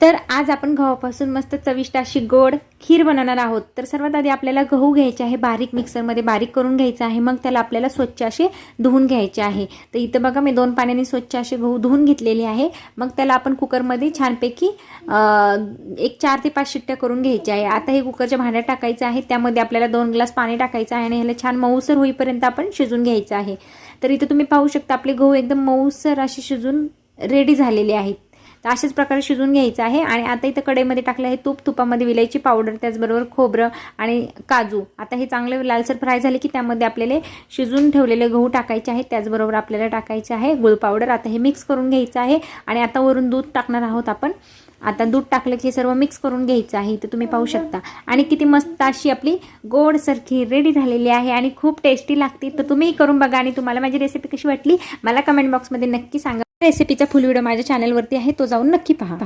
तर आज आपण गव्हापासून मस्त चविष्ट अशी गोड खीर बनवणार आहोत। तर सर्वात आधी आपल्याला गहू घ्यायचे आहे, बारीक मिक्सरमध्ये बारीक करून घ्यायचं आहे। मग त्याला आपल्याला स्वच्छ असे धुवून घ्यायचे आहे। तर इथं बघा मी 2 पाण्याने स्वच्छ असे गहू धुवून घेतलेले आहे। मग त्याला आपण कुकरमध्ये छानपैकी एक 4 ते 5 शिट्ट्या करून घ्यायच्या आहे। आता हे कुकरच्या भांड्यात टाकायचं आहे, त्यामध्ये आपल्याला 2 ग्लास पाणी टाकायचं आहे आणि ह्याला छान मऊसर होईपर्यंत आपण शिजून घ्यायचं आहे। तर इथं तुम्ही पाहू शकता आपले गहू एकदम मऊसर असे शिजून रेडी झालेले आहेत। तर अशाच प्रकारे शिजून घ्यायचं आहे। आणि आता इथं कढईमध्ये टाकलं आहे तूप, तुपामध्ये विलायची पावडर, त्याचबरोबर खोबरं आणि काजू। आता हे चांगले लालसर फ्राय झाले की त्यामध्ये आपल्याला शिजून ठेवलेले गहू टाकायचे आहेत, त्याचबरोबर आपल्याला टाकायचे आहे गुळ पावडर। आता हे मिक्स करून घ्यायचं आहे आणि आता वरून दूध टाकणार आहोत आपण। आता दूध टाकलं की हे सर्व मिक्स करून घ्यायचं आहे। तर तुम्ही पाहू शकता आणि किती मस्त अशी आपली गोडसर खीर रेडी झालेली आहे आणि खूप टेस्टी लागते। तर तुम्ही करून बघा आणि तुम्हाला माझी रेसिपी कशी वाटली मला कमेंट बॉक्समध्ये नक्की सांगा। रेसिपीचा फुल व्हिडिओ माझ्या चॅनलवरती आहे, तो जाऊन नक्की पहा।